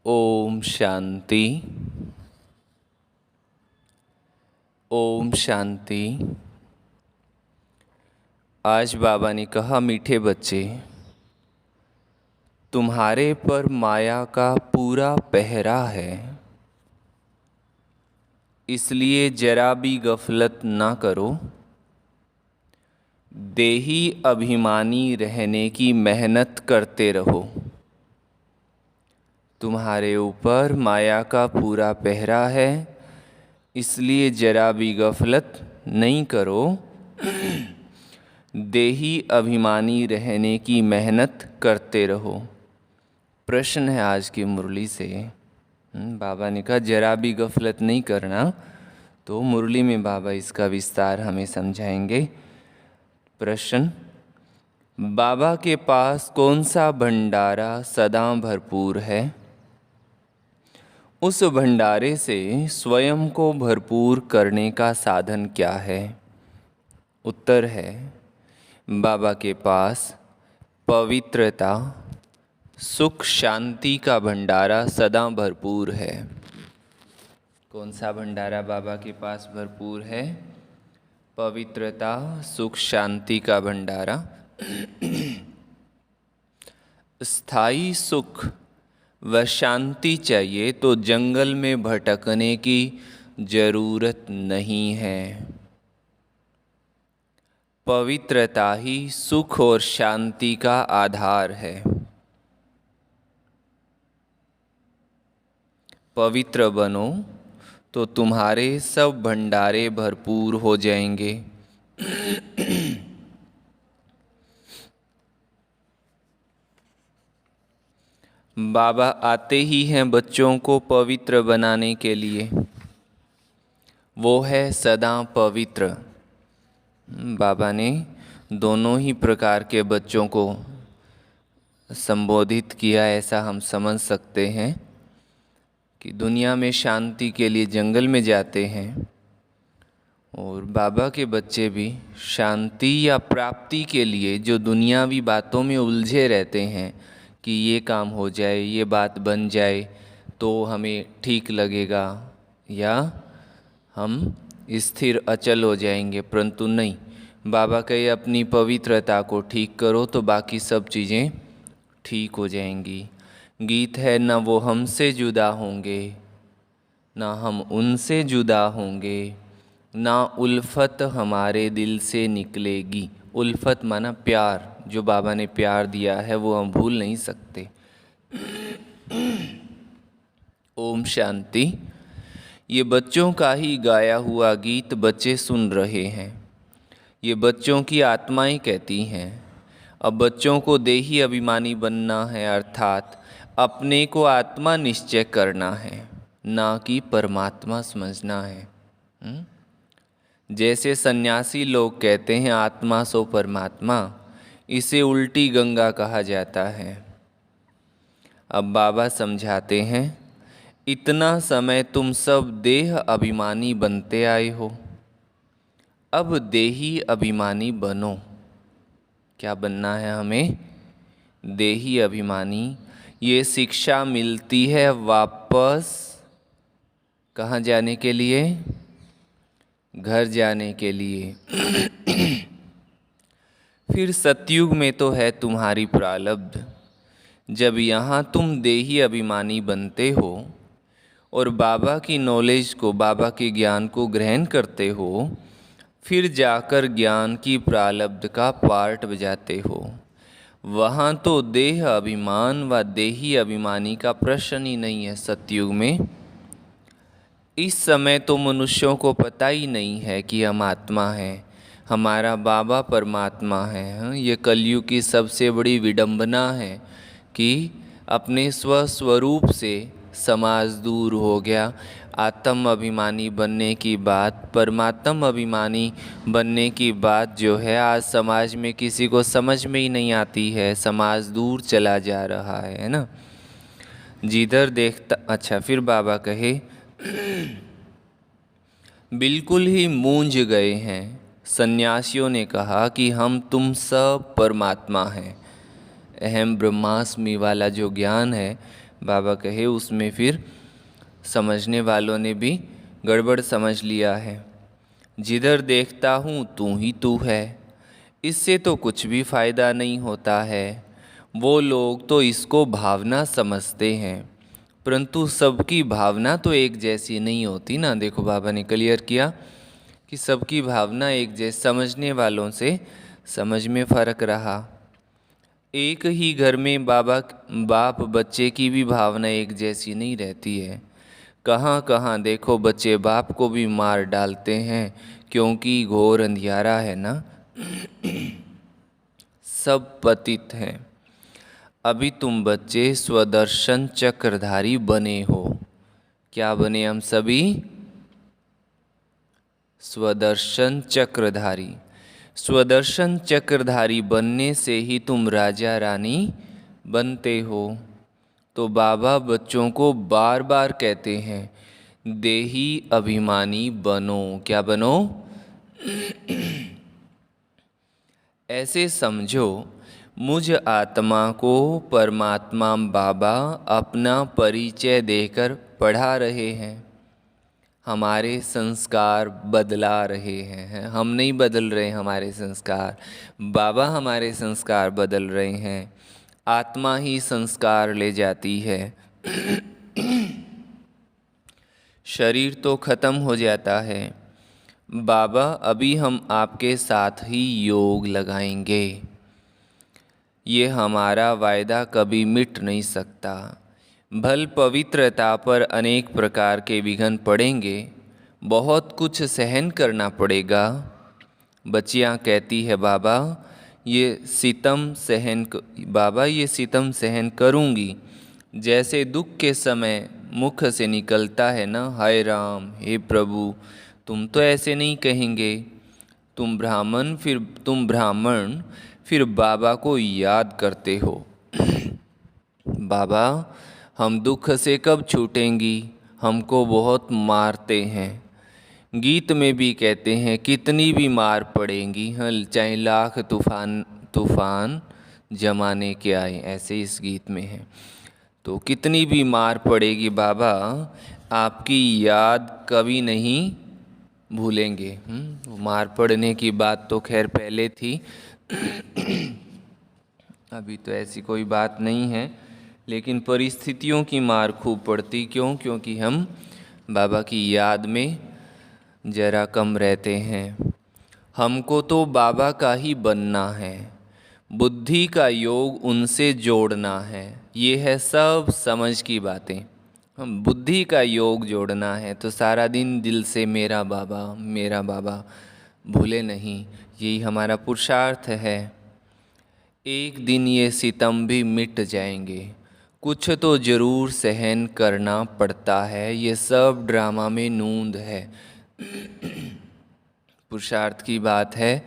ओम शांति। ओम शांति। आज बाबा ने कहा, मीठे बच्चे, तुम्हारे पर माया का पूरा पहरा है, इसलिए जरा भी गफलत ना करो। देही अभिमानी रहने की मेहनत करते रहो। तुम्हारे ऊपर माया का पूरा पहरा है, इसलिए जरा भी गफलत नहीं करो। देही अभिमानी रहने की मेहनत करते रहो। प्रश्न है आज की मुरली से। बाबा ने कहा जरा भी गफलत नहीं करना, तो मुरली में बाबा इसका विस्तार हमें समझाएंगे। प्रश्न, बाबा के पास कौन सा भंडारा सदा भरपूर है? उस भंडारे से स्वयं को भरपूर करने का साधन क्या है? उत्तर है, बाबा के पास पवित्रता, सुख, शांति का भंडारा सदा भरपूर है। कौन सा भंडारा बाबा के पास भरपूर है? पवित्रता, सुख, शांति का भंडारा। स्थायी सुख व शांति चाहिए तो जंगल में भटकने की जरूरत नहीं है। पवित्रता ही सुख और शांति का आधार है। पवित्र बनो तो तुम्हारे सब भंडारे भरपूर हो जाएंगे। बाबा आते ही हैं बच्चों को पवित्र बनाने के लिए। वो है सदा पवित्र। बाबा ने दोनों ही प्रकार के बच्चों को संबोधित किया, ऐसा हम समझ सकते हैं कि दुनिया में शांति के लिए जंगल में जाते हैं, और बाबा के बच्चे भी शांति या प्राप्ति के लिए जो दुनियावी बातों में उलझे रहते हैं कि ये काम हो जाए, ये बात बन जाए तो हमें ठीक लगेगा या हम स्थिर अचल हो जाएंगे, परंतु नहीं, बाबा कहे अपनी पवित्रता को ठीक करो तो बाकी सब चीज़ें ठीक हो जाएंगी। गीत है, न वो हमसे जुदा होंगे, ना हम उनसे जुदा होंगे, ना उल्फत हमारे दिल से निकलेगी। उल्फत माना प्यार, जो बाबा ने प्यार दिया है वो हम भूल नहीं सकते। ओम शांति। ये बच्चों का ही गाया हुआ गीत बच्चे सुन रहे हैं। ये बच्चों की आत्माएं कहती हैं। अब बच्चों को देही अभिमानी बनना है, अर्थात अपने को आत्मा निश्चय करना है, ना कि परमात्मा समझना है। जैसे सन्यासी लोग कहते हैं आत्मा सो परमात्मा, इसे उल्टी गंगा कहा जाता है। अब बाबा समझाते हैं, इतना समय तुम सब देह अभिमानी बनते आए हो, अब देही अभिमानी बनो। क्या बनना है हमें? देही अभिमानी। ये शिक्षा मिलती है वापस कहाँ जाने के लिए? घर जाने के लिए। फिर सतयुग में तो है तुम्हारी प्रारब्ध। जब यहाँ तुम देही अभिमानी बनते हो और बाबा की नॉलेज को, बाबा के ज्ञान को ग्रहण करते हो, फिर जाकर ज्ञान की प्रारब्ध का पार्ट बजाते हो, वहाँ तो देह अभिमान व देही अभिमानी का प्रश्न ही नहीं है। सतयुग में इस समय तो मनुष्यों को पता ही नहीं है कि हम आत्मा हैं, हमारा बाबा परमात्मा है। ये कलयुग की सबसे बड़ी विडंबना है कि अपने स्वस्वरूप से समाज दूर हो गया। आत्म अभिमानी बनने की बात, परमात्म अभिमानी बनने की बात जो है, आज समाज में किसी को समझ में ही नहीं आती है। समाज दूर चला जा रहा है ना, जिधर देखता। अच्छा, फिर बाबा कहे बिल्कुल ही मूंझ गए हैं। सन्यासियों ने कहा कि हम तुम सब परमात्मा हैं। अहम ब्रह्मास्मि वाला जो ज्ञान है बाबा कहे उसमें फिर समझने वालों ने भी गड़बड़ समझ लिया है। जिधर देखता हूँ तू ही तू है, इससे तो कुछ भी फायदा नहीं होता है। वो लोग तो इसको भावना समझते हैं, परंतु सबकी भावना तो एक जैसी नहीं होती ना। देखो बाबा ने क्लियर किया कि सबकी भावना एक जैसी, समझने वालों से समझ में फ़र्क रहा। एक ही घर में बाप बच्चे की भी भावना एक जैसी नहीं रहती है। कहाँ कहाँ देखो बच्चे बाप को भी मार डालते हैं, क्योंकि घोर अंधियारा है ना। सब पतित हैं। अभी तुम बच्चे स्वदर्शन चक्रधारी बने हो। क्या बने हम सभी? स्वदर्शन चक्रधारी। स्वदर्शन चक्रधारी बनने से ही तुम राजा रानी बनते हो। तो बाबा बच्चों को बार बार कहते हैं, देही अभिमानी बनो। क्या बनो? ऐसे समझो, मुझ आत्मा को परमात्मा बाबा अपना परिचय देकर पढ़ा रहे हैं। हमारे संस्कार बदला रहे हैं। हम नहीं बदल रहे हमारे संस्कार, बाबा हमारे संस्कार बदल रहे हैं। आत्मा ही संस्कार ले जाती है। शरीर तो खत्म हो जाता है। बाबा अभी हम आपके साथ ही योग लगाएंगे। ये हमारा वायदा कभी मिट नहीं सकता। भल पवित्रता पर अनेक प्रकार के विघ्न पड़ेंगे, बहुत कुछ सहन करना पड़ेगा। बच्चियाँ कहती है बाबा ये सितम सहन करूँगी। जैसे दुख के समय मुख से निकलता है ना, हाय राम, हे प्रभु, तुम तो ऐसे नहीं कहेंगे। तुम ब्राह्मण फिर बाबा को याद करते हो। बाबा हम दुख से कब छूटेंगी, हमको बहुत मारते हैं। गीत में भी कहते हैं कितनी भी मार पड़ेंगी, चाहे लाख तूफान जमाने के आए, ऐसे इस गीत में है। तो कितनी भी मार पड़ेगी बाबा, आपकी याद कभी नहीं भूलेंगे। मार पड़ने की बात तो खैर पहले थी, अभी तो ऐसी कोई बात नहीं है, लेकिन परिस्थितियों की मार खूब पड़ती। क्यों? क्योंकि हम बाबा की याद में जरा कम रहते हैं। हमको तो बाबा का ही बनना है, बुद्धि का योग उनसे जोड़ना है। ये है सब समझ की बातें। हम बुद्धि का योग जोड़ना है, तो सारा दिन दिल से मेरा बाबा भूले नहीं। यही हमारा पुरुषार्थ है। एक दिन ये सितम भी मिट जाएंगे, कुछ तो ज़रूर सहन करना पड़ता है। ये सब ड्रामा में नूंद है। पुरुषार्थ की बात है,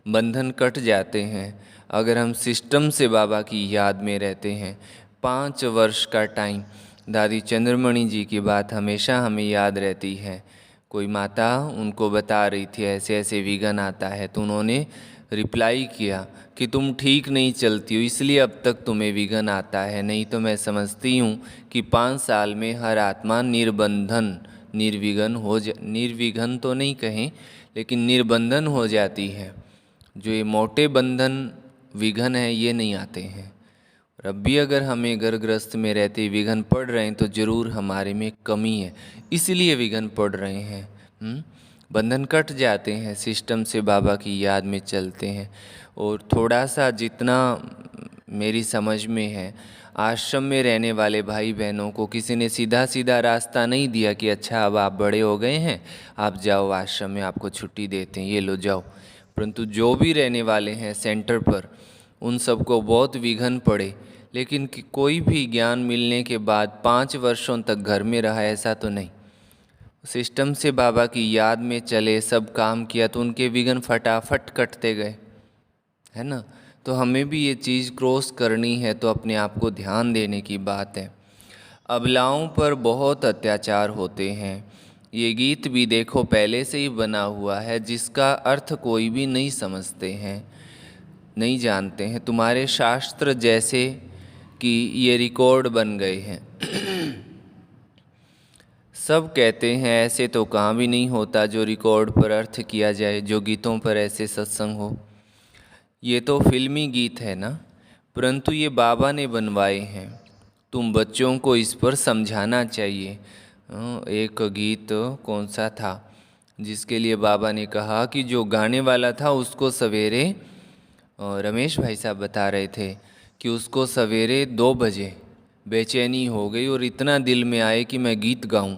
बंधन कट जाते हैं अगर हम सिस्टम से बाबा की याद में रहते हैं। 5 वर्ष का टाइम, दादी चंद्रमणि जी की बात हमेशा हमें याद रहती है। कोई माता उनको बता रही थी ऐसे ऐसे विघ्न आता है, तो उन्होंने रिप्लाई किया कि तुम ठीक नहीं चलती हो, इसलिए अब तक तुम्हें विघ्न आता है। नहीं तो मैं समझती हूँ कि 5 साल में हर आत्मा निर्विघ्न तो नहीं कहें, लेकिन निर्बंधन हो जाती है। जो ये मोटे बंधन विघ्न है ये नहीं आते हैं। और अब भी अगर हमें गर्भग्रस्त में रहते विघ्न पड़ रहे हैं तो ज़रूर हमारे में कमी है, इसलिए विघ्न पड़ रहे हैं। बंधन कट जाते हैं, सिस्टम से बाबा की याद में चलते हैं। और थोड़ा सा जितना मेरी समझ में है, आश्रम में रहने वाले भाई बहनों को किसी ने सीधा सीधा रास्ता नहीं दिया कि अच्छा अब आप बड़े हो गए हैं, आप जाओ आश्रम में, आपको छुट्टी देते हैं, ये लो जाओ। परंतु जो भी रहने वाले हैं सेंटर पर, उन सबको बहुत विघ्न पड़े, लेकिन कोई भी ज्ञान मिलने के बाद 5 वर्षों तक घर में रहा ऐसा तो नहीं। सिस्टम से बाबा की याद में चले, सब काम किया, तो उनके विघ्न फटाफट कटते गए, है ना। तो हमें भी ये चीज़ क्रॉस करनी है, तो अपने आप को ध्यान देने की बात है। अबलाओं पर बहुत अत्याचार होते हैं। ये गीत भी देखो पहले से ही बना हुआ है, जिसका अर्थ कोई भी नहीं समझते हैं, नहीं जानते हैं। तुम्हारे शास्त्र जैसे कि ये रिकॉर्ड बन गए हैं। सब कहते हैं ऐसे तो कहाँ भी नहीं होता जो रिकॉर्ड पर अर्थ किया जाए, जो गीतों पर ऐसे सत्संग हो। ये तो फिल्मी गीत है ना, परंतु ये बाबा ने बनवाए हैं। तुम बच्चों को इस पर समझाना चाहिए। एक गीत कौन सा था जिसके लिए बाबा ने कहा कि जो गाने वाला था उसको सवेरे, रमेश भाई साहब बता रहे थे कि उसको सवेरे 2 बजे बेचैनी हो गई और इतना दिल में आए कि मैं गीत गाऊं।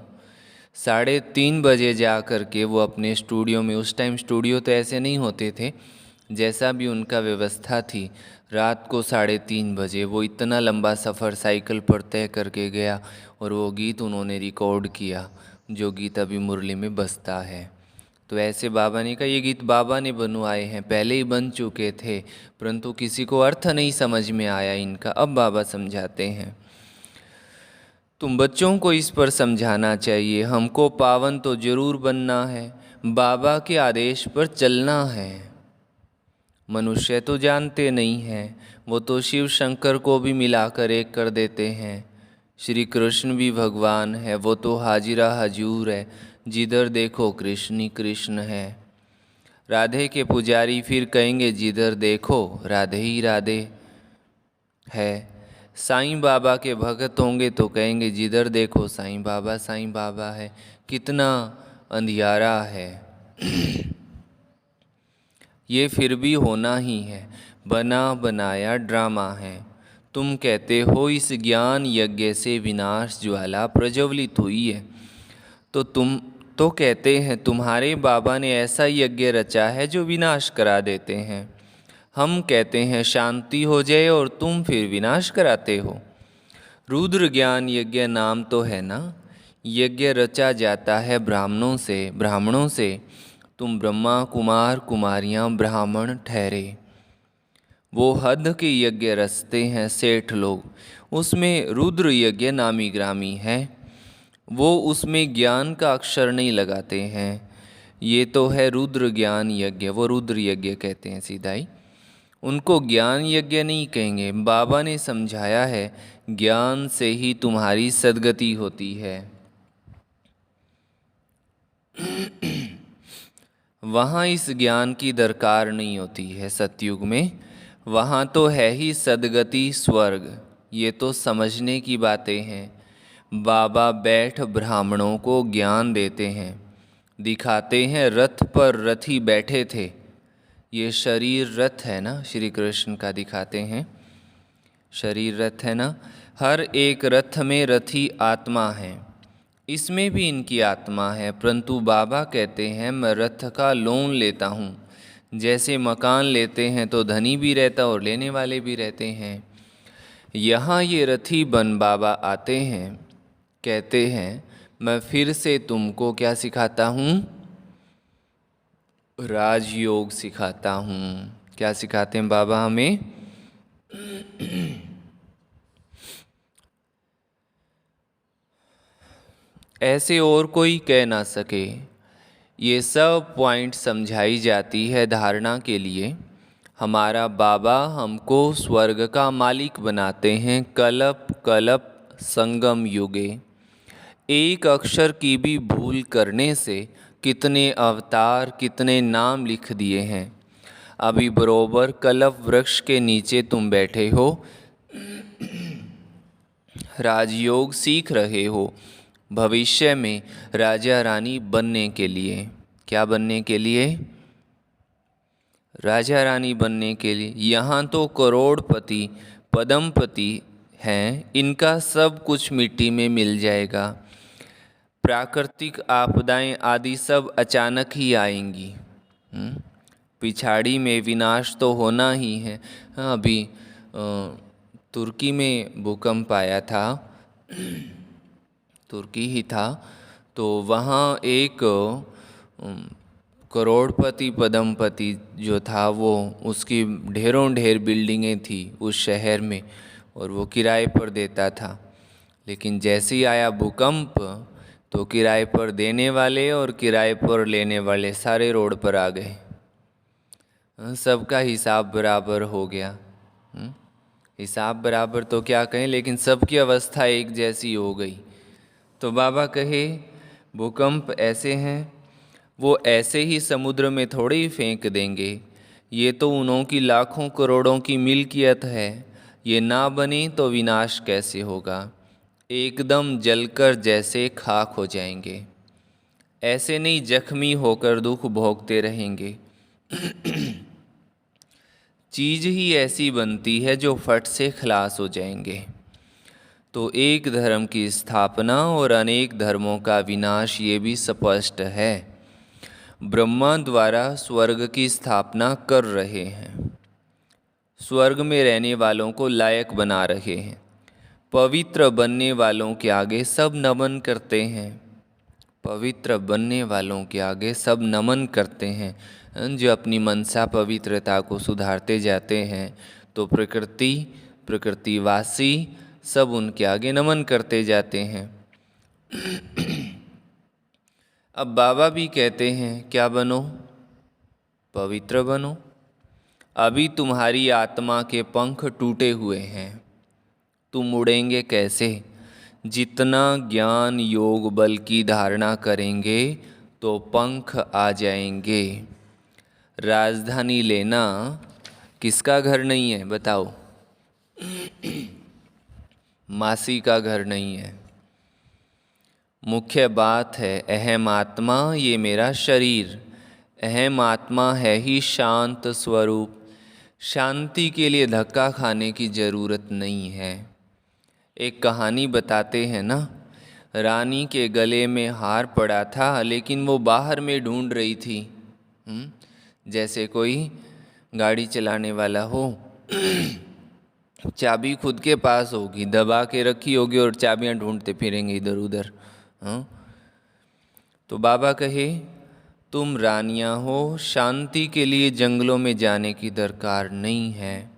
3:30 बजे जा कर के वो अपने स्टूडियो में, उस टाइम स्टूडियो तो ऐसे नहीं होते थे, जैसा भी उनका व्यवस्था थी, रात को 3:30 बजे वो इतना लंबा सफ़र साइकिल पर तय करके गया और वो गीत उन्होंने रिकॉर्ड किया, जो गीत अभी मुरली में बजता है। तो ऐसे बाबा ने कहा ये गीत बाबा ने बनवाए हैं, पहले ही बन चुके थे, परंतु किसी को अर्थ नहीं समझ में आया इनका, अब बाबा समझाते हैं। तुम बच्चों को इस पर समझाना चाहिए, हमको पावन तो जरूर बनना है, बाबा के आदेश पर चलना है। मनुष्य तो जानते नहीं हैं, वो तो शिव शंकर को भी मिलाकर एक कर देते हैं। श्री कृष्ण भी भगवान है, वो तो हाजिरा हजूर है, जिधर देखो कृष्ण ही कृष्ण है। राधे के पुजारी फिर कहेंगे जिधर देखो राधे ही राधे है। साईं बाबा के भगत होंगे तो कहेंगे जिधर देखो साईं बाबा है। कितना अंधियारा है। ये फिर भी होना ही है, बना बनाया ड्रामा है। तुम कहते हो इस ज्ञान यज्ञ से विनाश ज्वाला प्रज्वलित हुई है, तो तुम तो कहते हैं तुम्हारे बाबा ने ऐसा यज्ञ रचा है जो विनाश करा देते हैं। हम कहते हैं शांति हो जाए और तुम फिर विनाश कराते हो। रुद्र ज्ञान यज्ञ नाम तो है ना, यज्ञ रचा जाता है ब्राह्मणों से। तुम ब्रह्मा कुमार कुमारियाँ ब्राह्मण ठहरे। वो हद के यज्ञ रचते हैं सेठ लोग, उसमें रुद्र यज्ञ नामी ग्रामी है। वो उसमें ज्ञान का अक्षर नहीं लगाते हैं। ये तो है रुद्र ज्ञान यज्ञ, वो रुद्र यज्ञ कहते हैं सीधा ही, उनको ज्ञान यज्ञ नहीं कहेंगे। बाबा ने समझाया है ज्ञान से ही तुम्हारी सद्गति होती है। वहाँ इस ज्ञान की दरकार नहीं होती है सतयुग में, वहाँ तो है ही सद्गति स्वर्ग। ये तो समझने की बातें हैं। बाबा बैठ ब्राह्मणों को ज्ञान देते हैं, दिखाते हैं रथ पर रथी बैठे थे। ये शरीर रथ है ना, श्री कृष्ण का दिखाते हैं शरीर रथ है ना। हर एक रथ में रथी आत्मा है, इसमें भी इनकी आत्मा है, परंतु बाबा कहते हैं मैं रथ का लोन लेता हूँ। जैसे मकान लेते हैं तो धनी भी रहता और लेने वाले भी रहते हैं। यहाँ ये रथी बन बाबा आते हैं, कहते हैं मैं फिर से तुमको क्या सिखाता हूँ, राजयोग सिखाता हूँ। क्या सिखाते हैं बाबा हमें? ऐसे और कोई कह ना सके। ये सब पॉइंट समझाई जाती है धारणा के लिए। हमारा बाबा हमको स्वर्ग का मालिक बनाते हैं। कलप कलप संगम युगे, एक अक्षर की भी भूल करने से कितने अवतार कितने नाम लिख दिए हैं। अभी बरोबर कलप वृक्ष के नीचे तुम बैठे हो, राजयोग सीख रहे हो, भविष्य में राजा रानी बनने के लिए। क्या बनने के लिए? राजा रानी बनने के लिए। यहाँ तो करोड़पति पदमपति हैं, इनका सब कुछ मिट्टी में मिल जाएगा। प्राकृतिक आपदाएं आदि सब अचानक ही आएंगी। पिछाड़ी में विनाश तो होना ही है। हाँ, अभी तुर्की में भूकंप आया था, तुर्की ही था, तो वहाँ एक करोड़पति पदमपति जो था, वो उसकी ढेरों ढेर बिल्डिंगें थी उस शहर में और वो किराए पर देता था। लेकिन जैसे ही आया भूकंप तो किराए पर देने वाले और किराए पर लेने वाले सारे रोड पर आ गए। सबका हिसाब बराबर हो गया। हिसाब बराबर तो क्या कहें, लेकिन सबकी अवस्था एक जैसी हो गई। तो बाबा कहे भूकंप ऐसे हैं, वो ऐसे ही समुद्र में थोड़े ही फेंक देंगे। ये तो उन्हों की लाखों करोड़ों की मिल्कियत है। ये ना बने तो विनाश कैसे होगा? एकदम जलकर जैसे खाक हो जाएंगे। ऐसे नहीं जख्मी होकर दुख भोगते रहेंगे। चीज़ ही ऐसी बनती है जो फट से खलास हो जाएंगे। तो एक धर्म की स्थापना और अनेक धर्मों का विनाश ये भी स्पष्ट है। ब्रह्मा द्वारा स्वर्ग की स्थापना कर रहे हैं, स्वर्ग में रहने वालों को लायक बना रहे हैं। पवित्र बनने वालों के आगे सब नमन करते हैं। पवित्र बनने वालों के आगे सब नमन करते हैं। जो अपनी मनसा पवित्रता को सुधारते जाते हैं तो प्रकृतिवासी सब उनके आगे नमन करते जाते हैं। अब बाबा भी कहते हैं क्या बनो? पवित्र बनो। अभी तुम्हारी आत्मा के पंख टूटे हुए हैं, तुम उड़ेंगे कैसे? जितना ज्ञान योग बल की धारणा करेंगे तो पंख आ जाएंगे। राजधानी लेना किसका घर नहीं है बताओ? मासी का घर नहीं है। मुख्य बात है अहम आत्मा, ये मेरा शरीर। अहम आत्मा है ही शांत स्वरूप। शांति के लिए धक्का खाने की ज़रूरत नहीं है। एक कहानी बताते हैं ना, रानी के गले में हार पड़ा था लेकिन वो बाहर में ढूंढ रही थी। जैसे कोई गाड़ी चलाने वाला हो, चाबी खुद के पास होगी, दबा के रखी होगी और चाबियां ढूंढते फिरेंगे इधर उधर। तो बाबा कहे तुम रानियां हो, शांति के लिए जंगलों में जाने की दरकार नहीं है।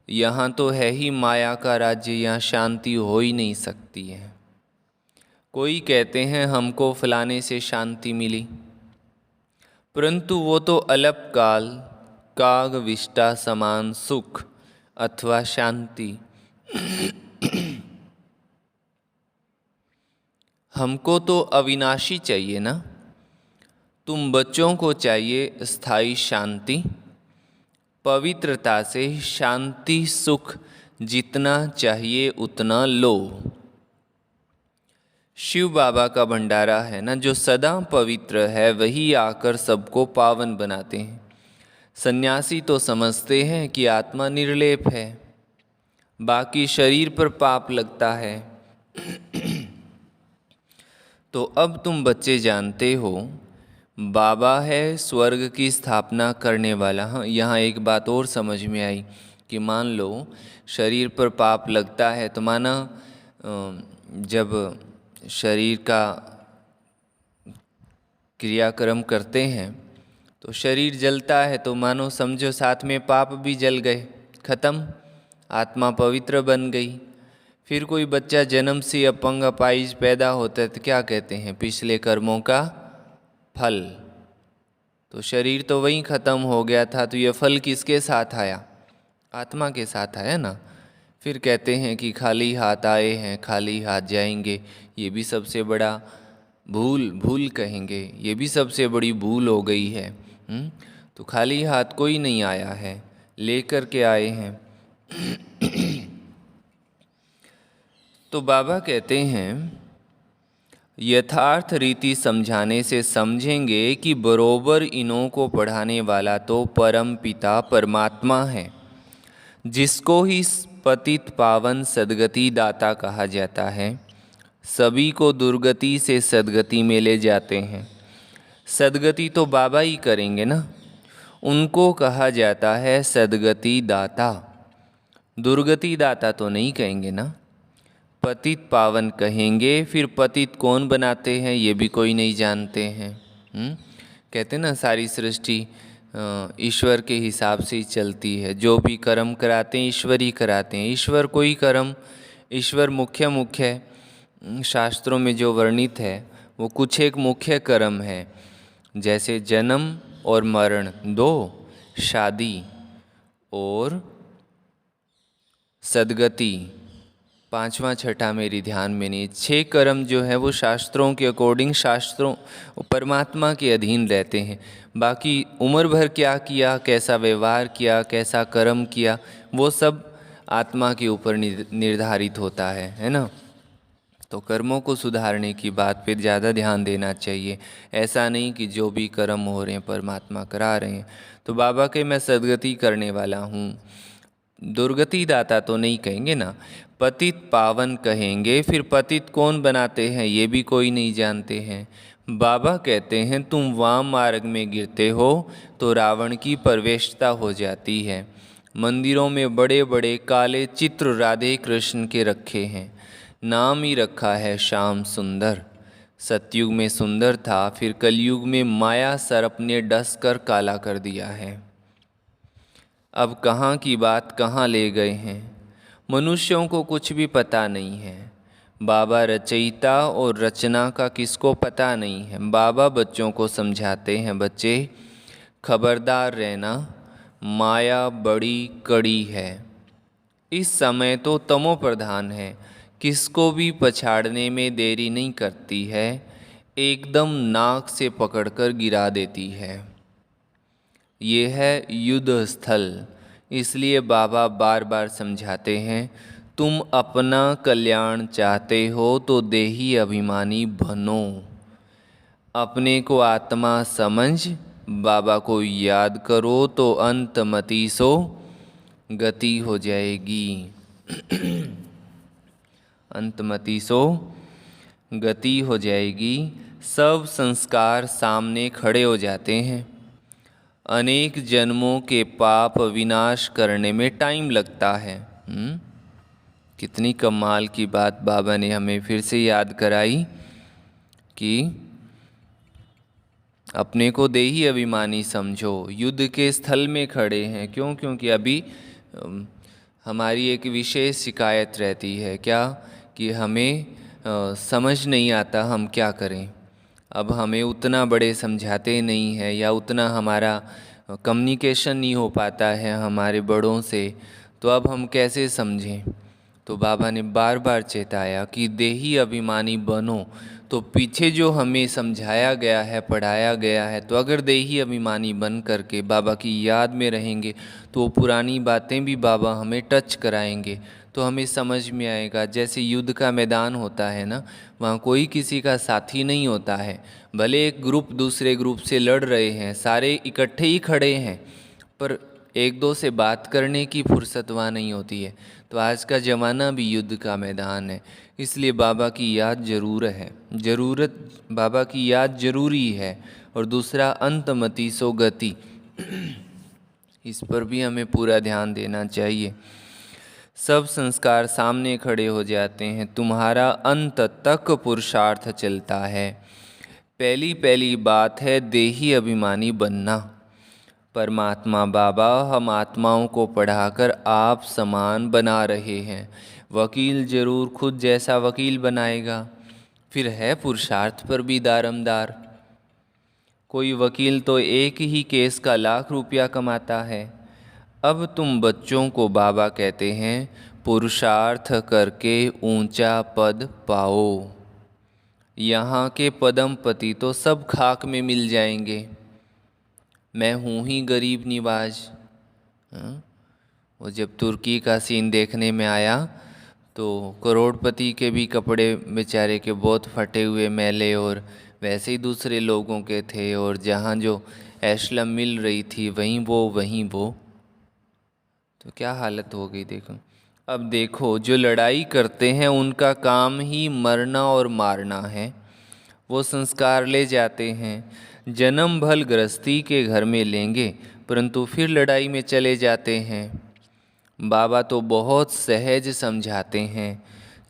यहाँ तो है ही माया का राज्य, यहाँ शांति हो ही नहीं सकती है। कोई कहते हैं हमको फलाने से शांति मिली, परंतु वो तो अल्पकाल काग विष्टा समान सुख अथवा शांति। हमको तो अविनाशी चाहिए ना। तुम बच्चों को चाहिए स्थायी शांति। पवित्रता से शांति सुख जितना चाहिए उतना लो। शिव बाबा का भंडारा है ना, जो सदा पवित्र है वही आकर सबको पावन बनाते हैं। सन्यासी तो समझते हैं कि आत्मा निर्लेप है, बाकी शरीर पर पाप लगता है। तो अब तुम बच्चे जानते हो बाबा है स्वर्ग की स्थापना करने वाला। हाँ, यहाँ एक बात और समझ में आई कि मान लो शरीर पर पाप लगता है तो माना जब शरीर का क्रियाक्रम करते हैं तो शरीर जलता है, तो मानो समझो साथ में पाप भी जल गए, खत्म, आत्मा पवित्र बन गई। फिर कोई बच्चा जन्म से अपंग अपाहिज पैदा होता है तो क्या कहते हैं? पिछले कर्मों का फल। तो शरीर तो वहीं खत्म हो गया था, तो ये फल किसके साथ आया? आत्मा के साथ आया ना। फिर कहते हैं कि खाली हाथ आए हैं खाली हाथ जाएंगे। ये भी सबसे बड़ा भूल कहेंगे, ये भी सबसे बड़ी भूल हो गई है। तो खाली हाथ कोई नहीं आया है, लेकर के आए हैं। तो बाबा कहते हैं यथार्थ रीति समझाने से समझेंगे कि बरोबर इन्हों को पढ़ाने वाला तो परम पिता परमात्मा है, जिसको ही पतित पावन सद्गति दाता कहा जाता है। सभी को दुर्गति से सद्गति में ले जाते हैं। सद्गति तो बाबा ही करेंगे ना, उनको कहा जाता है सद्गति दाता। दुर्गति दाता तो नहीं कहेंगे ना, पतित पावन कहेंगे। फिर पतित कौन बनाते हैं ये भी कोई नहीं जानते हैं। कहते ना सारी सृष्टि ईश्वर के हिसाब से ही चलती है। जो भी कर्म कराते हैं ईश्वर ही कराते हैं। ईश्वर कोई कर्म, ईश्वर मुख्य शास्त्रों में जो वर्णित है वो कुछ एक मुख्य कर्म है, जैसे जन्म और मरण दो, शादी और सद्गति पांचवा छठा मेरी ध्यान में नहीं। 6 कर्म जो है वो शास्त्रों के अकॉर्डिंग, शास्त्रों परमात्मा के अधीन रहते हैं। बाकी उम्र भर क्या किया, कैसा व्यवहार किया, कैसा कर्म किया, वो सब आत्मा के ऊपर निर्धारित होता है ना। तो कर्मों को सुधारने की बात पे ज़्यादा ध्यान देना चाहिए। ऐसा नहीं कि जो भी कर्म हो रहे हैं परमात्मा करा रहे हैं। तो बाबा के मैं सद्गति करने वाला हूँ, दुर्गति दाता तो नहीं कहेंगे ना, पतित पावन कहेंगे। फिर पतित कौन बनाते हैं ये भी कोई नहीं जानते हैं। बाबा कहते हैं तुम वाम मार्ग में गिरते हो तो रावण की प्रवेशता हो जाती है। मंदिरों में बड़े बड़े काले चित्र राधे कृष्ण के रखे हैं, नाम ही रखा है श्याम सुंदर। सतयुग में सुंदर था, फिर कलयुग में माया सर्प ने डस कर काला कर दिया है। अब कहाँ की बात कहाँ ले गए हैं, मनुष्यों को कुछ भी पता नहीं है। बाबा रचयिता और रचना का किसको पता नहीं है। बाबा बच्चों को समझाते हैं, बच्चे खबरदार रहना, माया बड़ी कड़ी है। इस समय तो तमो प्रधान है, किसको भी पछाड़ने में देरी नहीं करती है, एकदम नाक से पकड़कर गिरा देती है। ये है युद्ध स्थल। इसलिए बाबा बार बार समझाते हैं, तुम अपना कल्याण चाहते हो तो देही अभिमानी बनो। अपने को आत्मा समझ बाबा को याद करो तो अंतमति सो गति हो जाएगी। अंतमति सो गति हो जाएगी। सब संस्कार सामने खड़े हो जाते हैं। अनेक जन्मों के पाप विनाश करने में टाइम लगता है। कितनी कमाल की बात बाबा ने हमें फिर से याद कराई कि अपने को देही अभिमानी समझो। युद्ध के स्थल में खड़े हैं, क्यों? क्योंकि अभी हमारी एक विशेष शिकायत रहती है, क्या कि हमें समझ नहीं आता हम क्या करें। अब हमें उतना बड़े समझाते नहीं है, या उतना हमारा कम्युनिकेशन नहीं हो पाता है हमारे बड़ों से, तो अब हम कैसे समझें। तो बाबा ने बार बार चेताया कि देही अभिमानी बनो। तो पीछे जो हमें समझाया गया है, पढ़ाया गया है, तो अगर देही अभिमानी बन करके बाबा की याद में रहेंगे तो वो पुरानी बातें भी बाबा हमें टच कराएंगे, तो हमें समझ में आएगा। जैसे युद्ध का मैदान होता है ना, वहाँ कोई किसी का साथी नहीं होता है। भले एक ग्रुप दूसरे ग्रुप से लड़ रहे हैं, सारे इकट्ठे ही खड़े हैं, पर एक दो से बात करने की फुर्सत वहाँ नहीं होती है। तो आज का ज़माना भी युद्ध का मैदान है। इसलिए बाबा की याद ज़रूर है, बाबा की याद ज़रूरी है। और दूसरा अंतमति सो गति, इस पर भी हमें पूरा ध्यान देना चाहिए। सब संस्कार सामने खड़े हो जाते हैं, तुम्हारा अंत तक पुरुषार्थ चलता है। पहली बात है देही अभिमानी बनना। परमात्मा बाबा हम आत्माओं को पढ़ाकर आप समान बना रहे हैं। वकील जरूर खुद जैसा वकील बनाएगा, फिर है पुरुषार्थ पर भी दारमदार। कोई वकील तो एक ही केस का लाख रुपया कमाता है। अब तुम बच्चों को बाबा कहते हैं पुरुषार्थ करके ऊंचा पद पाओ। यहाँ के पदमपति तो सब खाक में मिल जाएंगे। मैं हूँ ही गरीब निवाज। वो जब तुर्की का सीन देखने में आया तो करोड़पति के भी कपड़े बेचारे के बहुत फटे हुए मैले और वैसे ही दूसरे लोगों के थे, और जहाँ जो एशलम मिल रही थी वहीं वो, तो क्या हालत हो गई देखो। अब देखो जो लड़ाई करते हैं उनका काम ही मरना और मारना है। वो संस्कार ले जाते हैं, जन्म भल गृहस्थी के घर में लेंगे, परंतु फिर लड़ाई में चले जाते हैं। बाबा तो बहुत सहज समझाते हैं,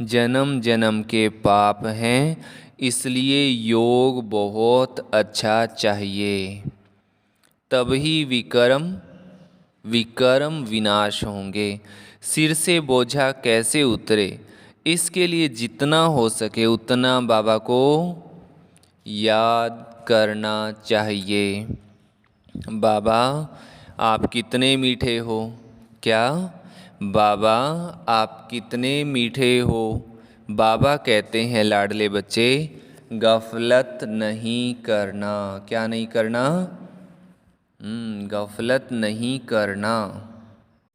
जन्म जन्म के पाप हैं, इसलिए योग बहुत अच्छा चाहिए, तभी विकर्म विनाश होंगे। सिर से बोझा कैसे उतरे, इसके लिए जितना हो सके उतना बाबा को याद करना चाहिए। बाबा आप कितने मीठे हो। क्या बाबा आप कितने मीठे हो। बाबा कहते हैं लाडले बच्चे, गफलत नहीं करना। क्या नहीं करना? गफलत नहीं करना।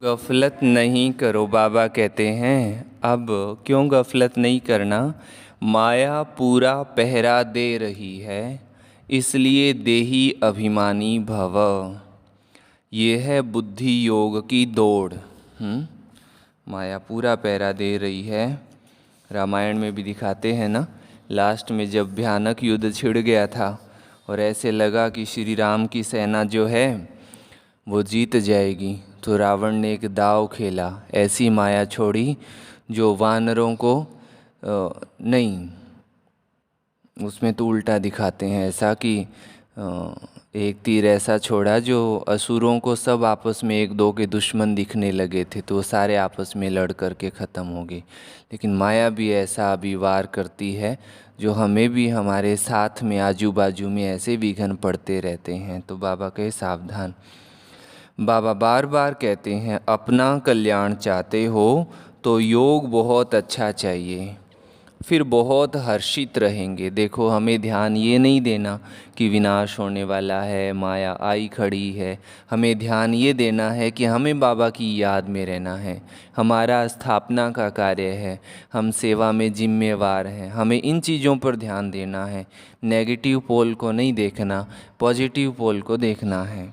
गफलत नहीं करो। बाबा कहते हैं अब क्यों गफलत नहीं करना? माया पूरा पहरा दे रही है, इसलिए देही अभिमानी भव। ये है बुद्धि योग की दौड़। माया पूरा पहरा दे रही है। रामायण में भी दिखाते हैं ना, लास्ट में जब भयानक युद्ध छिड़ गया था और ऐसे लगा कि श्री राम की सेना जो है वो जीत जाएगी, तो रावण ने एक दाव खेला, ऐसी माया छोड़ी जो वानरों को नहीं, उसमें तो उल्टा दिखाते हैं ऐसा कि एक तीर ऐसा छोड़ा जो असुरों को सब आपस में एक दो के दुश्मन दिखने लगे थे, तो वो सारे आपस में लड़ करके ख़त्म हो गए। लेकिन माया भी ऐसा अभी वार करती है जो हमें भी हमारे साथ में आजू बाजू में ऐसे विघ्न पड़ते रहते हैं। तो बाबा कहे सावधान। बाबा बार बार कहते हैं अपना कल्याण चाहते हो तो योग बहुत अच्छा चाहिए, फिर बहुत हर्षित रहेंगे। देखो हमें ध्यान ये नहीं देना कि विनाश होने वाला है, माया आई खड़ी है। हमें ध्यान ये देना है कि हमें बाबा की याद में रहना है, हमारा स्थापना का कार्य है, हम सेवा में जिम्मेवार हैं, हमें इन चीज़ों पर ध्यान देना है। नेगेटिव पोल को नहीं देखना, पॉजिटिव पोल को देखना है।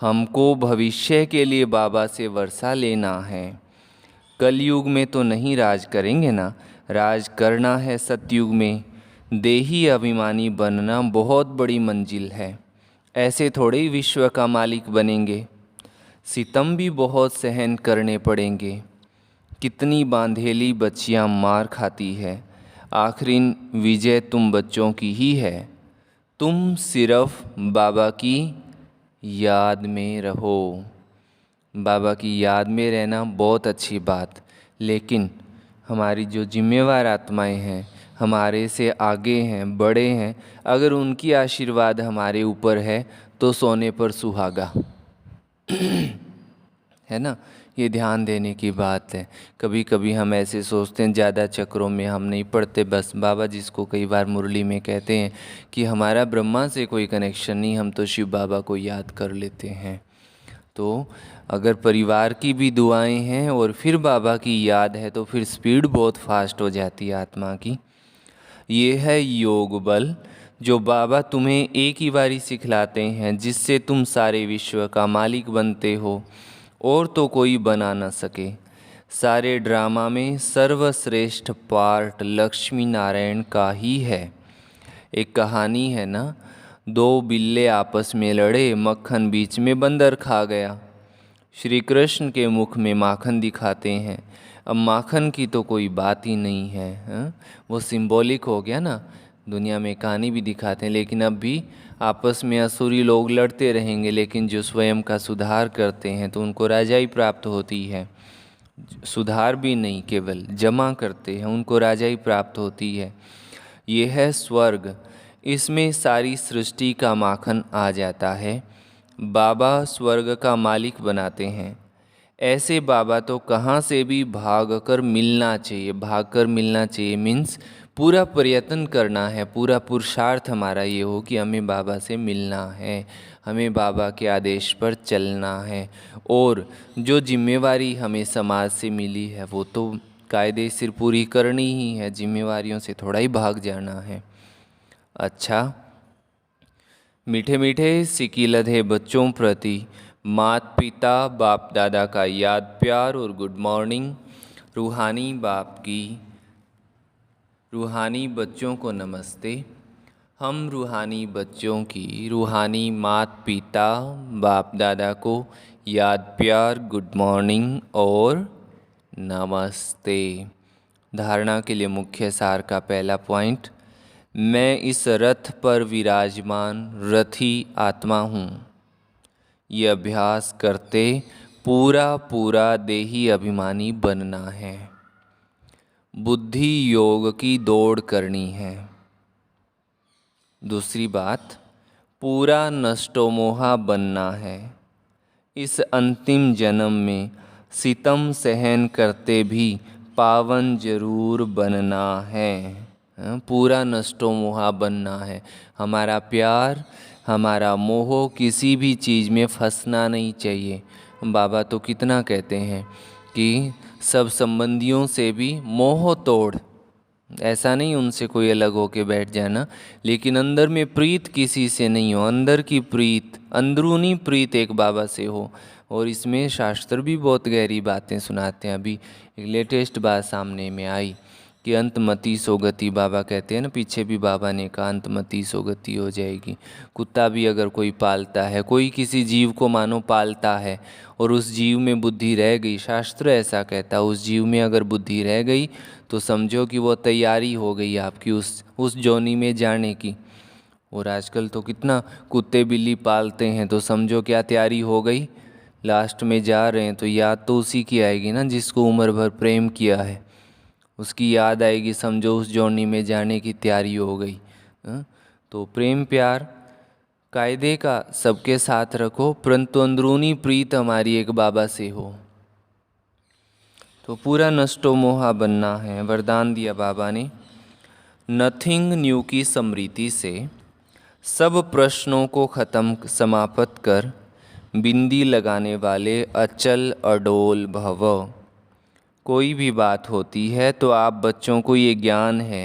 हमको भविष्य के लिए बाबा से वर्षा लेना है। कलयुग में तो नहीं राज करेंगे ना, राज करना है सतयुग में। देही अभिमानी बनना बहुत बड़ी मंजिल है, ऐसे थोड़े ही विश्व का मालिक बनेंगे। सितम भी बहुत सहन करने पड़ेंगे। कितनी बांधेली बच्चियां मार खाती है, आखिरी विजय तुम बच्चों की ही है। तुम सिर्फ बाबा की याद में रहो। बाबा की याद में रहना बहुत अच्छी बात, लेकिन हमारी जो जिम्मेवार आत्माएं हैं, हमारे से आगे हैं, बड़े हैं, अगर उनकी आशीर्वाद हमारे ऊपर है तो सोने पर सुहागा है ना। ये ध्यान देने की बात है। कभी कभी हम ऐसे सोचते हैं ज़्यादा चक्रों में हम नहीं पड़ते। बस बाबा जिसको कई बार मुरली में कहते हैं कि हमारा ब्रह्मा से कोई कनेक्शन नहीं, हम तो शिव बाबा को याद कर लेते हैं। तो अगर परिवार की भी दुआएं हैं और फिर बाबा की याद है तो फिर स्पीड बहुत फास्ट हो जाती है आत्मा की। ये है योग बल जो बाबा तुम्हें एक ही बारी सिखलाते हैं, जिससे तुम सारे विश्व का मालिक बनते हो और तो कोई बना न सके। सारे ड्रामा में सर्वश्रेष्ठ पार्ट लक्ष्मी नारायण का ही है। एक कहानी है ना, दो बिल्ले आपस में लड़े, मक्खन बीच में बंदर खा गया। श्री कृष्ण के मुख में माखन दिखाते हैं। अब माखन की तो कोई बात ही नहीं है, वो सिंबॉलिक हो गया ना। दुनिया में कहानी भी दिखाते हैं, लेकिन अब भी आपस में असुरी लोग लड़ते रहेंगे, लेकिन जो स्वयं का सुधार करते हैं तो उनको राजाई प्राप्त होती है। सुधार भी नहीं, केवल जमा करते हैं, उनको राजाई प्राप्त होती है। ये है स्वर्ग, इसमें सारी सृष्टि का माखन आ जाता है। बाबा स्वर्ग का मालिक बनाते हैं। ऐसे बाबा तो कहाँ से भी भाग कर मिलना चाहिए। भाग कर मिलना चाहिए मीन्स पूरा प्रयत्न करना है, पूरा पुरुषार्थ हमारा ये हो कि हमें बाबा से मिलना है, हमें बाबा के आदेश पर चलना है। और जो जिम्मेवारी हमें समाज से मिली है वो तो कायदे सिर पूरी करनी ही है, जिम्मेवारियों से थोड़ा ही भाग जाना है। अच्छा, मीठे मीठे सिकीलधे बच्चों प्रति माता पिता बाप दादा का याद प्यार और गुड मॉर्निंग। रूहानी बाप की, रूहानी बच्चों को नमस्ते। हम रूहानी बच्चों की रूहानी माता पिता बाप दादा को याद प्यार गुड मॉर्निंग और नमस्ते। धारणा के लिए मुख्य सार का पहला पॉइंट, मैं इस रथ पर विराजमान रथी आत्मा हूँ। ये अभ्यास करते पूरा पूरा देही अभिमानी बनना है, बुद्धि योग की दौड़ करनी है। दूसरी बात, पूरा नष्टोमोहा बनना है। इस अंतिम जन्म में सितम सहन करते भी पावन जरूर बनना है। पूरा नष्टो मोहा बनना है। हमारा प्यार, हमारा मोह किसी भी चीज़ में फंसना नहीं चाहिए। बाबा तो कितना कहते हैं कि सब संबंधियों से भी मोह तोड़। ऐसा नहीं उनसे कोई अलग होके बैठ जाना, लेकिन अंदर में प्रीत किसी से नहीं हो, अंदर की प्रीत, अंदरूनी प्रीत एक बाबा से हो। और इसमें शास्त्र भी बहुत गहरी बातें सुनाते हैं। अभी एक लेटेस्ट बात सामने में आई कि अंतमति सोगति, बाबा कहते हैं ना, पीछे भी बाबा ने कहा अंतमति सोगति हो जाएगी। कुत्ता भी अगर कोई पालता है, कोई किसी जीव को मानो पालता है और उस जीव में बुद्धि रह गई, शास्त्र ऐसा कहता है, उस जीव में अगर बुद्धि रह गई तो समझो कि वो तैयारी हो गई आपकी उस जोनी में जाने की। और आजकल तो कितना कुत्ते बिल्ली पालते हैं, तो समझो क्या तैयारी हो गई, लास्ट में जा रहे हैं तो याद तो उसी की आएगी ना जिसको उम्र भर प्रेम किया है, उसकी याद आएगी, समझो उस जर्नी में जाने की तैयारी हो गई। तो प्रेम प्यार कायदे का सबके साथ रखो, परंतु अंदरूनी प्रीत हमारी एक बाबा से हो। तो पूरा नष्टो मोहा बनना है। वरदान दिया बाबा ने, नथिंग न्यू की स्मृति से सब प्रश्नों को खत्म समाप्त कर बिंदी लगाने वाले अचल अडोल भव। कोई भी बात होती है तो आप बच्चों को ये ज्ञान है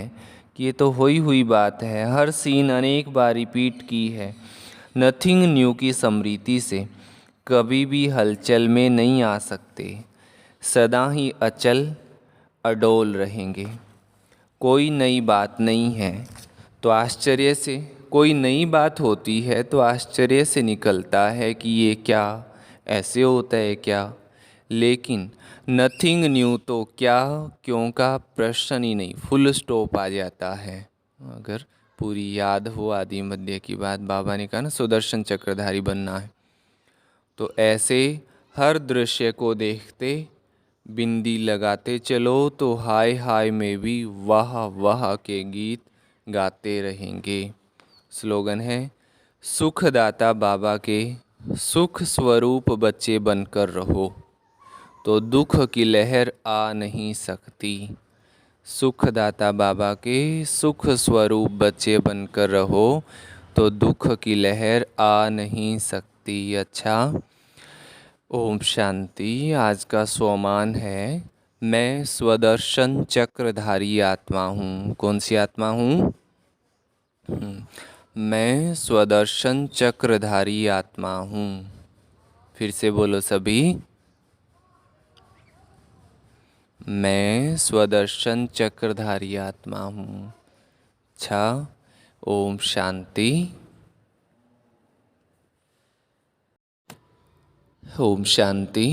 कि ये तो हुई बात है, हर सीन अनेक बार रिपीट की है। नथिंग न्यू की स्मृति से कभी भी हलचल में नहीं आ सकते, सदा ही अचल अडोल रहेंगे। कोई नई बात नहीं है तो आश्चर्य से, कोई नई बात होती है तो आश्चर्य से निकलता है कि ये क्या, ऐसे होता है क्या। लेकिन नथिंग न्यू तो क्या क्यों का प्रश्न ही नहीं, फुल स्टॉप आ जाता है। अगर पूरी याद हो आदि मध्य की बात, बाबा ने कहा ना सुदर्शन चक्रधारी बनना है, तो ऐसे हर दृश्य को देखते बिंदी लगाते चलो तो हाय हाय में भी वाह वाह के गीत गाते रहेंगे। स्लोगन है, सुखदाता बाबा के सुख स्वरूप बच्चे बनकर रहो तो दुख की लहर आ नहीं सकती। सुखदाता बाबा के सुख स्वरूप बच्चे बनकर रहो तो दुख की लहर आ नहीं सकती। अच्छा, ओम शांति। आज का स्वमान है, मैं स्वदर्शन चक्रधारी आत्मा हूँ। कौन सी आत्मा हूँ? मैं स्वदर्शन चक्रधारी आत्मा हूँ। फिर से बोलो सभी, मैं स्वदर्शन चक्रधारी आत्मा हूँ। अच्छा, ओम शांति। ओम शांति।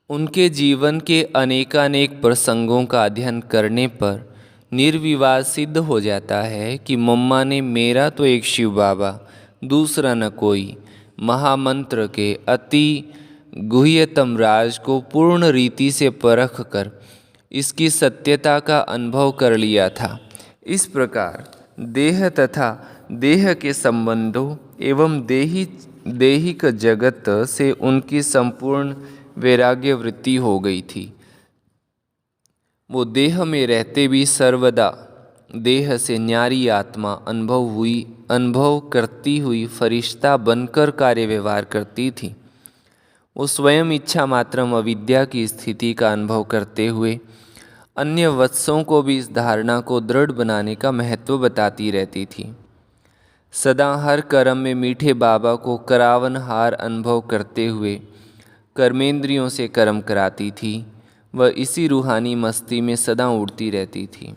उनके जीवन के अनेकानेक प्रसंगों का अध्ययन करने पर निर्विवाद सिद्ध हो जाता है कि मम्मा ने मेरा तो एक शिव बाबा, दूसरा न कोई, महामंत्र के अति गुह्यतम राज को पूर्ण रीति से परख कर इसकी सत्यता का अनुभव कर लिया था। इस प्रकार देह तथा देह के संबंधों एवं देहिक जगत से उनकी संपूर्ण वैराग्य वृत्ति हो गई थी। वो देह में रहते भी सर्वदा देह से न्यारी आत्मा अनुभव करती हुई फरिश्ता बनकर कार्य व्यवहार करती थी। वो स्वयं इच्छा मात्रम अविद्या की स्थिति का अनुभव करते हुए अन्य वत्सों को भी इस धारणा को दृढ़ बनाने का महत्व बताती रहती थी। सदा हर कर्म में मीठे बाबा को करावनहार अनुभव करते हुए कर्मेंद्रियों से कर्म कराती थी। वह इसी रूहानी मस्ती में सदा उड़ती रहती थी।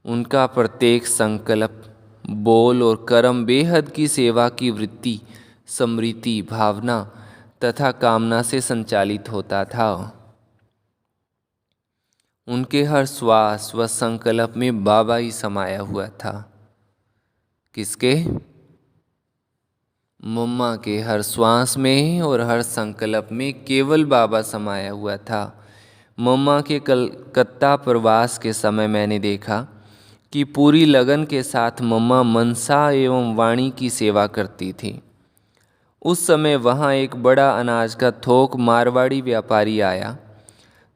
उनका प्रत्येक संकल्प, बोल और कर्म बेहद की सेवा की वृत्ति, स्मृति, भावना तथा कामना से संचालित होता था। उनके हर श्वास व संकल्प में बाबा ही समाया हुआ था। किसके? मम्मा के हर श्वास में और हर संकल्प में केवल बाबा समाया हुआ था। मम्मा के कलकत्ता प्रवास के समय मैंने देखा कि पूरी लगन के साथ मम्मा मनसा एवं वाणी की सेवा करती थी। उस समय वहाँ एक बड़ा अनाज का थोक मारवाड़ी व्यापारी आया,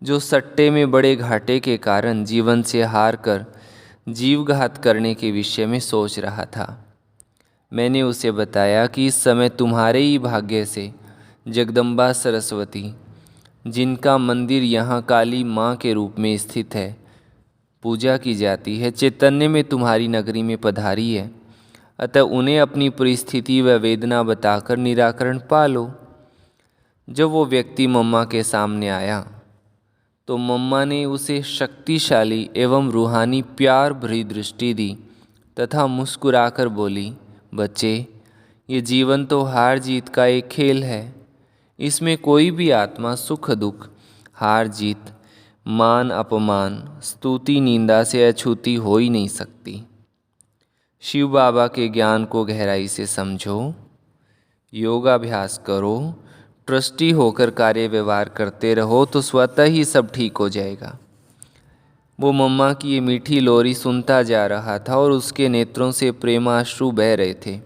जो सट्टे में बड़े घाटे के कारण जीवन से हार कर जीवघात करने के विषय में सोच रहा था। मैंने उसे बताया कि इस समय तुम्हारे ही भाग्य से जगदम्बा सरस्वती, जिनका मंदिर यहाँ काली माँ के रूप में स्थित है, पूजा की जाती है, चैतन्य में तुम्हारी नगरी में पधारी है। अतः उन्हें अपनी परिस्थिति व वेदना बताकर निराकरण पा लो। जब वो व्यक्ति मम्मा के सामने आया तो मम्मा ने उसे शक्तिशाली एवं रूहानी प्यार भरी दृष्टि दी तथा मुस्कुराकर बोली, बच्चे, ये जीवन तो हार जीत का एक खेल है। इसमें कोई भी आत्मा सुख दुख, हार जीत, मान अपमान, स्तुति निंदा से अछूती हो ही नहीं सकती। शिव बाबा के ज्ञान को गहराई से समझो, योगाभ्यास करो, ट्रस्टी होकर कार्य व्यवहार करते रहो तो स्वतः ही सब ठीक हो जाएगा। वो मम्मा की ये मीठी लोरी सुनता जा रहा था और उसके नेत्रों से प्रेमाश्रु बह रहे थे।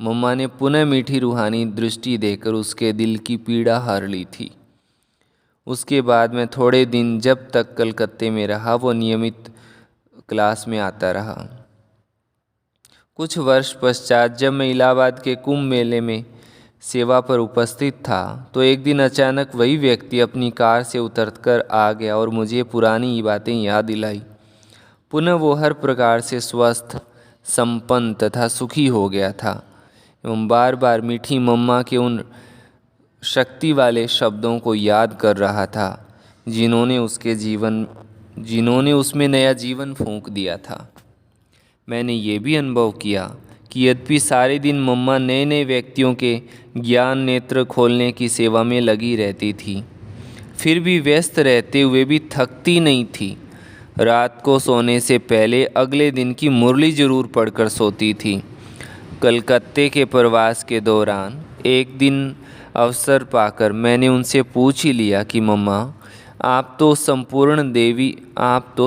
मम्मा ने पुनः मीठी रूहानी दृष्टि देकर उसके दिल की पीड़ा हर ली थी। उसके बाद मैं थोड़े दिन जब तक कलकत्ते में रहा, वो नियमित क्लास में आता रहा। कुछ वर्ष पश्चात जब मैं इलाहाबाद के कुंभ मेले में सेवा पर उपस्थित था तो एक दिन अचानक वही व्यक्ति अपनी कार से उतरकर आ गया और मुझे पुरानी बातें याद दिलाई। पुनः वो हर प्रकार से स्वस्थ, संपन्न तथा सुखी हो गया था एवं बार बार मीठी मम्मा के उन शक्ति वाले शब्दों को याद कर रहा था जिन्होंने उसमें नया जीवन फूंक दिया था। मैंने ये भी अनुभव किया कि यद्यपि सारे दिन मम्मा नए नए व्यक्तियों के ज्ञान नेत्र खोलने की सेवा में लगी रहती थी, फिर भी व्यस्त रहते हुए भी थकती नहीं थी। रात को सोने से पहले अगले दिन की मुरली जरूर पढ़कर सोती थी। कलकत्ते के प्रवास के दौरान एक दिन अवसर पाकर मैंने उनसे पूछ ही लिया कि मम्मा, आप तो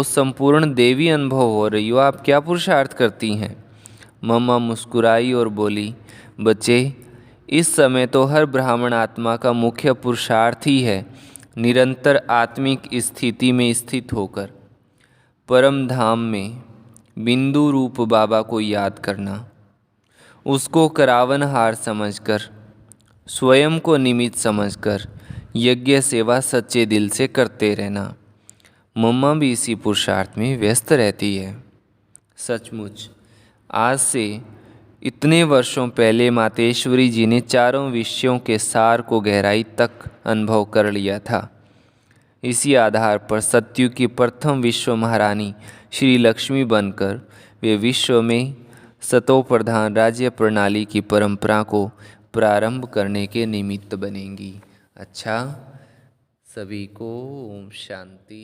संपूर्ण देवी अनुभव हो रही हो, आप क्या पुरुषार्थ करती हैं? मम्मा मुस्कुराई और बोली, बच्चे, इस समय तो हर ब्राह्मण आत्मा का मुख्य पुरुषार्थ ही है निरंतर आत्मिक स्थिति में स्थित होकर परम धाम में बिंदु रूप बाबा को याद करना, उसको करावनहार समझकर, स्वयं को निमित्त समझकर यज्ञ सेवा सच्चे दिल से करते रहना। मम्मा भी इसी पुरुषार्थ में व्यस्त रहती है। सचमुच आज से इतने वर्षों पहले मातेश्वरी जी ने चारों विषयों के सार को गहराई तक अनुभव कर लिया था। इसी आधार पर सतयुग की प्रथम विश्व महारानी श्री लक्ष्मी बनकर वे विश्व में सतो प्रधान राज्य प्रणाली की परंपरा को प्रारंभ करने के निमित्त बनेंगी। अच्छा, सभी को ओम शांति।